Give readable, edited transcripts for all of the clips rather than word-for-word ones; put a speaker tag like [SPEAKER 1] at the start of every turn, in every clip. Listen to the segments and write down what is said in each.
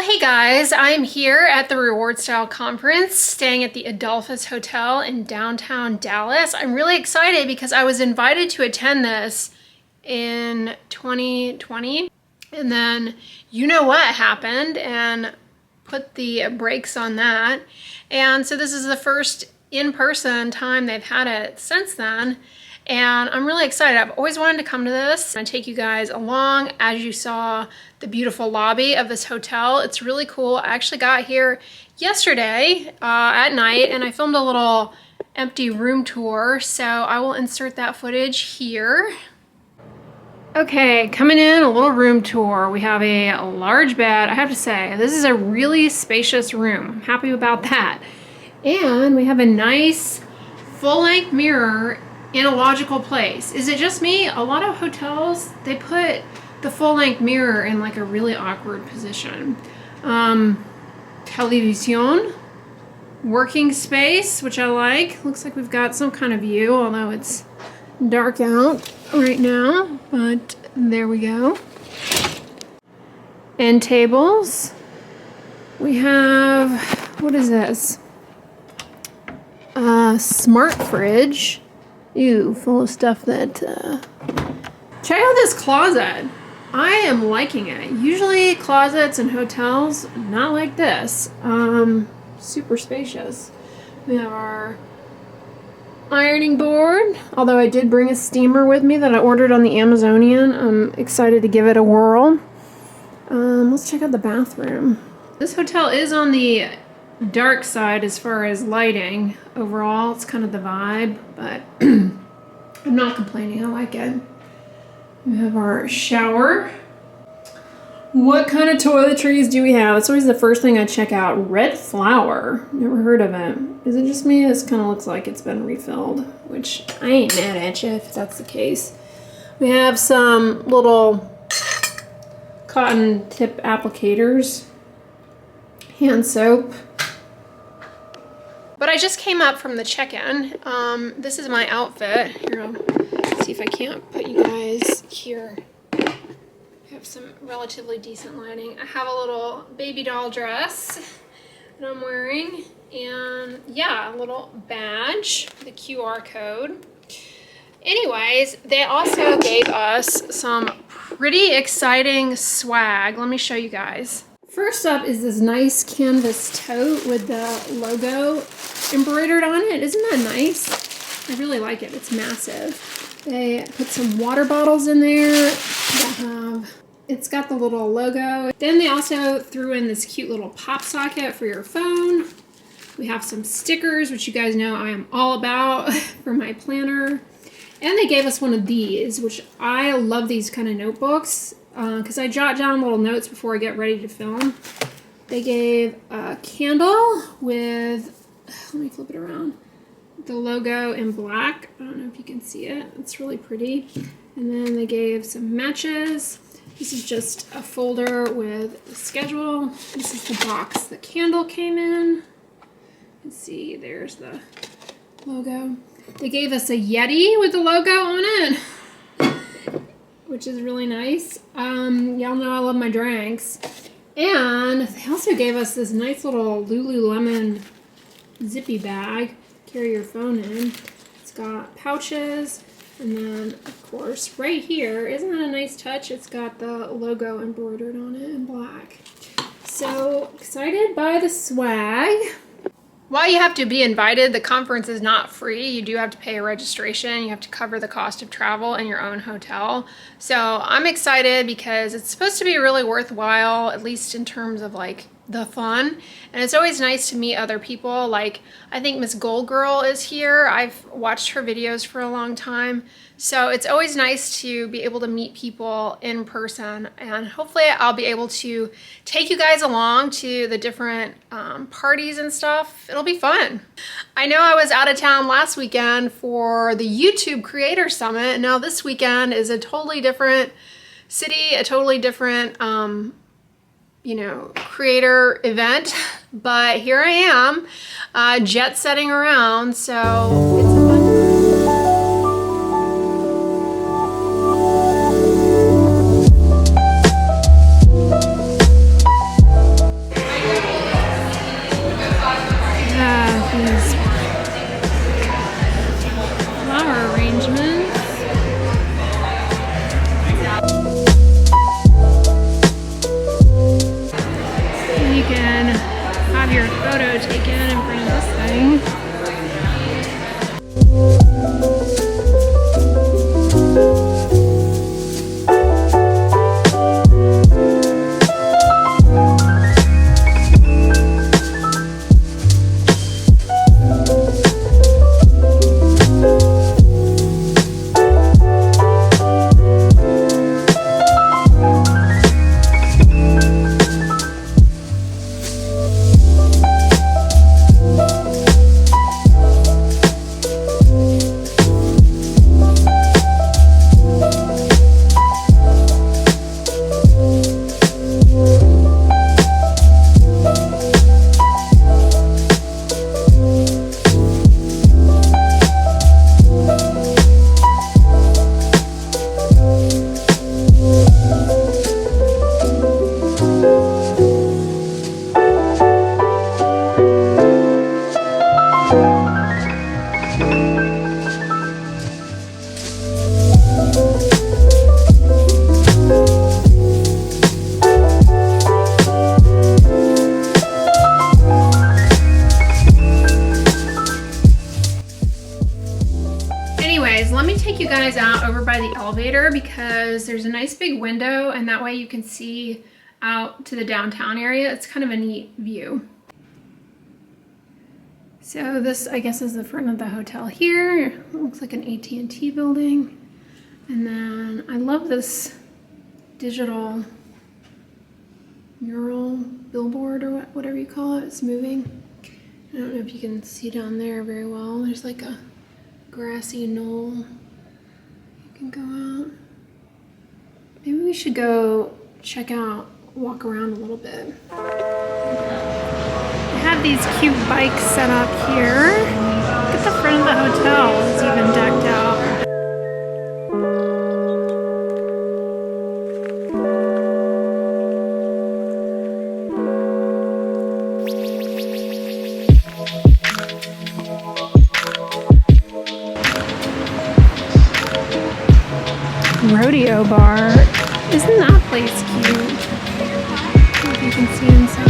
[SPEAKER 1] Well, hey guys, I'm here at the Reward Style Conference, staying at the ADOLPHUS Hotel in downtown Dallas. I'm really excited because I was invited to attend this in 2020, and then you know what happened and put the brakes on that. And so this is the first in-person time they've had it since then. And I'm really excited. I've always wanted to come to this and take you guys along. As you saw, the beautiful lobby of this hotel, it's really cool. I actually got here yesterday at night and I filmed a little empty room tour, so I will insert that footage here. Okay, coming in, a little room tour. We have a large bed. I have to say, this is a really spacious room. I'm happy about that. And we have a nice full-length mirror in a logical place. Is it just me? A lot of hotels, they put the full-length mirror in like a really awkward position. Television, working space, which I like. Looks like we've got some kind of view, although it's dark out right now, but there we go. End tables. We have, what is this? Smart fridge. Ew, full of stuff that, Check out this closet. I am liking it. Usually closets in hotels, not like this. Super spacious. We have our ironing board, although I did bring a steamer with me that I ordered on the Amazonian. I'm excited to give it a whirl. Let's check out the bathroom. This hotel is on the dark side as far as lighting. Overall, it's kind of the vibe, but I'm not complaining. I like it. We have our shower. What kind of toiletries do we have? That's always the first thing I check out. Red flower. Never heard of it. Is it just me? This kind of looks like it's been refilled, which I ain't mad at you if that's the case. We have some little cotton tip applicators. Hand soap. But I just came up from the check-in. This is my outfit. Here, I'll see if I can't put you guys here. I have some relatively decent lighting. I have a little baby doll dress that I'm wearing. And yeah, a little badge, the QR code. Anyways, they also gave us some pretty exciting swag. Let me show you guys. First up is this nice canvas tote with the logo embroidered on it. Isn't that nice? I really like it. It's massive. They put some water bottles in there that have, it's got the little logo. Then they also threw in this cute little pop socket for your phone. We have some stickers, which you guys know I am all about for my planner. And they gave us one of these, which I love these kind of notebooks. Because I jot down little notes before I get ready to film. They gave a candle with, let me flip it around, the logo in black. I don't know if you can see it. It's really pretty. And then they gave some matches. This is just a folder with the schedule. This is the box the candle came in. Let's see, there's the logo. They gave us a Yeti with the logo on it, which is really nice. Y'all know I love my drinks. And they also gave us this nice little Lululemon zippy bag. Carry your phone in. It's got pouches. And then, of course, right here, isn't that a nice touch? It's got the logo embroidered on it in black. So excited by the swag. While you have to be invited, the conference is not free. You do have to pay a registration. You have to cover the cost of travel in your own hotel. So I'm excited because it's supposed to be really worthwhile, at least in terms of like the fun. And it's always nice to meet other people. Like, I think Miss Gold Girl is here. I've watched her videos for a long time. So it's always nice to be able to meet people in person, and hopefully I'll be able to take you guys along to the different parties and stuff. It'll be fun. I know I was out of town last weekend for the YouTube Creator Summit. Now this weekend is a totally different city, a totally different you know, creator event, but here I am, jet setting around, so it's a fun time. you can have your photo taken in front of this thing. Let me take you guys out over by the elevator because there's a nice big window and that way you can see out to the downtown area. It's kind of a neat view. So this, I guess, is the front of the hotel here. It looks like an AT&T building. And then I love this digital mural billboard or whatever you call it. It's moving. I don't know if you can see down there very well. There's like a grassy knoll. You can go out. Maybe we should go check out, walk around a little bit. They have these cute bikes set up here. Look at the front of the hotel. It's even decked out. Rodeo bar. Isn't that place cute? I don't know if you can see inside.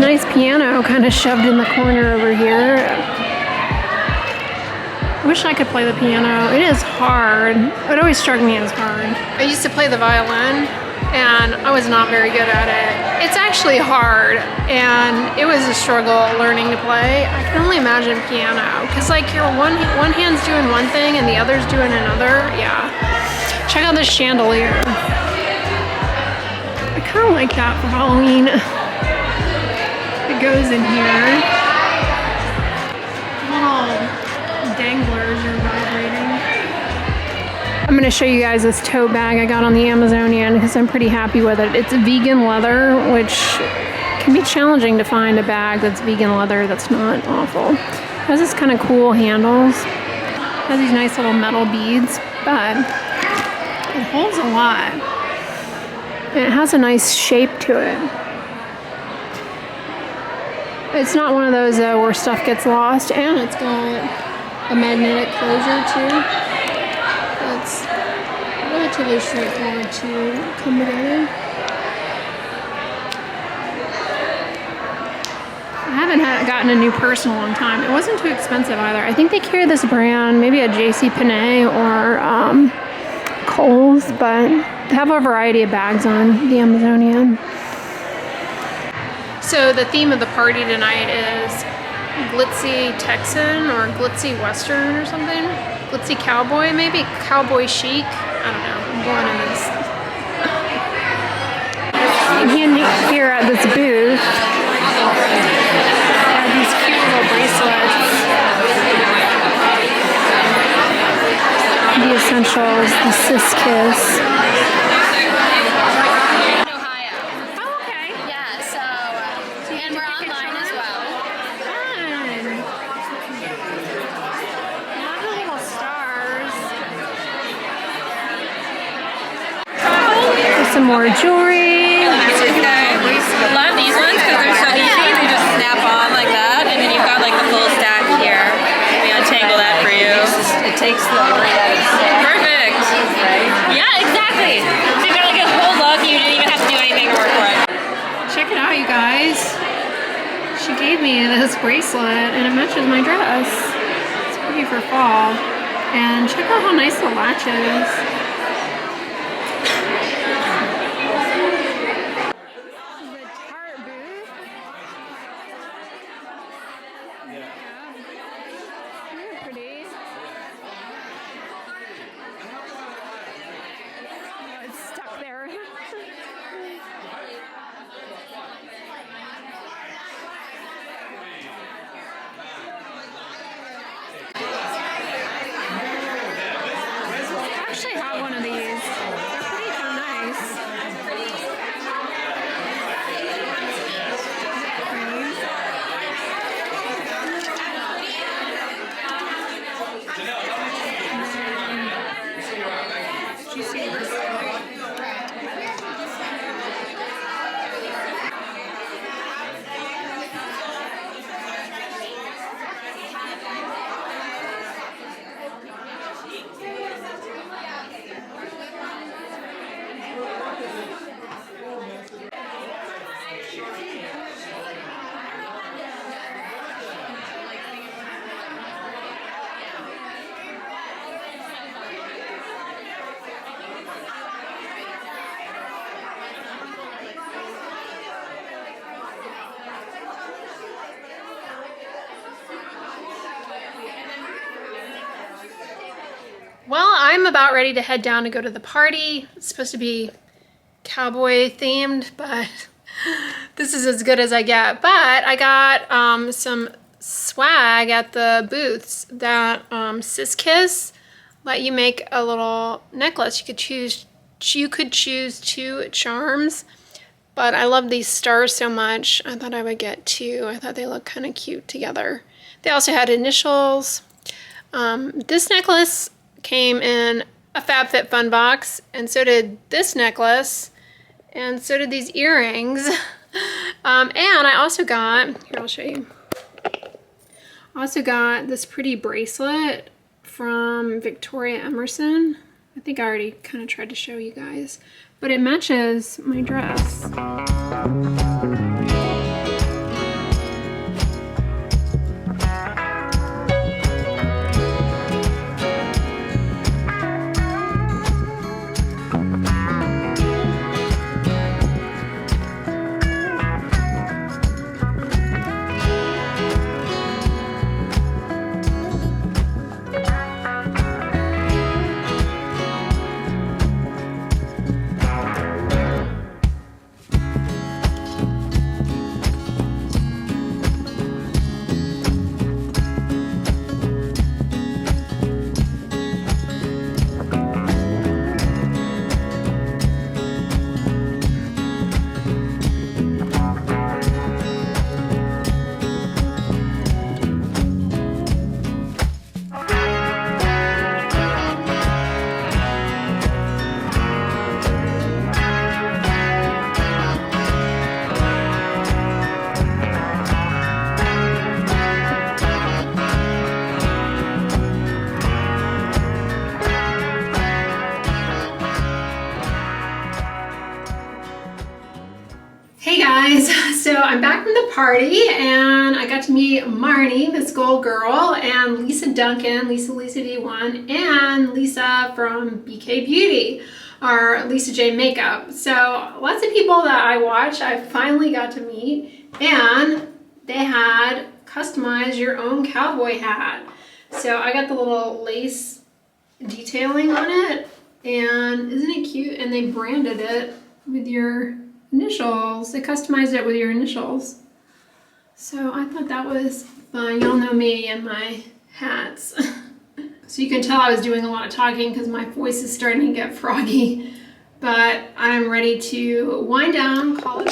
[SPEAKER 1] Nice piano kind of shoved in the corner over here. I wish I could play the piano. It is hard. It always struck me as hard. I used to play the violin and I was not very good at it. It's actually hard and it was a struggle learning to play. I can only imagine piano because like your one hand's doing one thing and the other's doing another. Yeah. Check out this chandelier. I kind of like that for Halloween. Goes in here. Little danglers are vibrating. I'm going to show you guys this tote bag I got on the Amazonian because I'm pretty happy with it. It's vegan leather, which can be challenging to find a bag that's vegan leather that's not awful. It has this kind of cool handles. It has these nice little metal beads, but it holds a lot. And it has a nice shape to it. It's not one of those where stuff gets lost, and it's got a magnetic closure too. That's relatively straightforward to come together. I haven't gotten a new purse in a long time. It wasn't too expensive either. I think they carry this brand, maybe a J.C. Penney or Kohl's, but they have a variety of bags on the Amazonian. So the theme of the party tonight is glitzy Texan or glitzy Western or something. Glitzy Cowboy, maybe? Cowboy chic? I don't know. I'm going in this. Here at this booth, I have these cute little bracelets. The essentials, the sis kiss.
[SPEAKER 2] Ohio.
[SPEAKER 1] Oh, okay.
[SPEAKER 2] Yeah, so and we're online as well.
[SPEAKER 1] Fun. Love the little stars. There's some more jewelry.
[SPEAKER 3] I love these ones because they're so easy. They just snap on like that, and then you've got like the full stack here. We untangle that for you.
[SPEAKER 4] It takes the worry out of the set.
[SPEAKER 3] Perfect.
[SPEAKER 4] Right?
[SPEAKER 3] Yeah, exactly. So you've got like a whole look. You didn't even have to do anything to work for it.
[SPEAKER 1] Check it out, you guys. She gave me this bracelet and it matches my dress. It's pretty for fall. And check out how nice the latch is. Actually have one of these. They're pretty darn nice. Well, I'm about ready to head down to go to the party. It's supposed to be cowboy themed, but this is as good as I get. But I got some swag at the booths that Sis Kiss let you make a little necklace. You could choose 2 charms, but I love these stars so much. I thought I would get 2. I thought they look kind of cute together. They also had initials. This necklace came in a FabFitFun box, and so did this necklace, and so did these earrings. And I also got, here I'll show you, I also got this pretty bracelet from Victoria Emerson. I think I already kind of tried to show you guys, but it matches my dress. Hey guys, so I'm back from the party and I got to meet Marnie, this gold girl, and Lisa Duncan, Lisa D1, and Lisa from BK Beauty. are Lisa J makeup. So lots of people that I watch, I finally got to meet, and they had customize your own cowboy hat. So I got the little lace detailing on it, and isn't it cute? And they branded it with your initials. They customized it with your initials. So I thought that was fun. Y'all know me and my hats. So you can tell I was doing a lot of talking because my voice is starting to get froggy. But I'm ready to wind down, call it.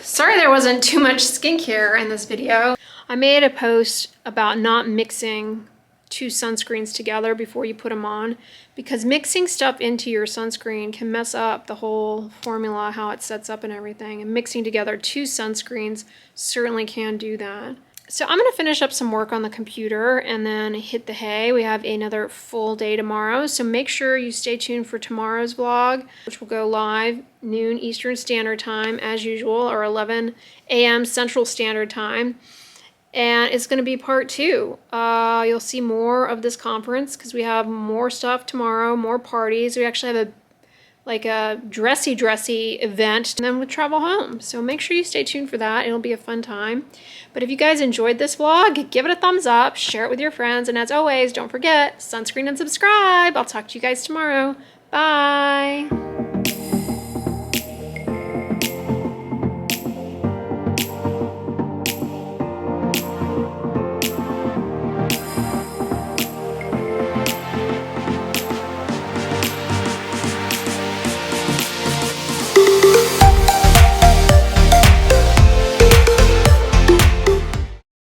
[SPEAKER 1] Sorry there wasn't too much skincare in this video. I made a post about not mixing two sunscreens together before you put them on, because mixing stuff into your sunscreen can mess up the whole formula, how it sets up and everything. And mixing together two sunscreens certainly can do that. So I'm going to finish up some work on the computer and then hit the hay. We have another full day tomorrow, so make sure you stay tuned for tomorrow's vlog, which will go live noon Eastern Standard Time as usual, or 11 a.m. Central Standard Time. And it's going to be part 2. You'll see more of this conference because we have more stuff tomorrow, more parties. We actually have a dressy event, and then we'll travel home. So make sure you stay tuned for that. It'll be a fun time. But if you guys enjoyed this vlog, give it a thumbs up, share it with your friends, and as always, don't forget, sunscreen and subscribe. I'll talk to you guys tomorrow. Bye.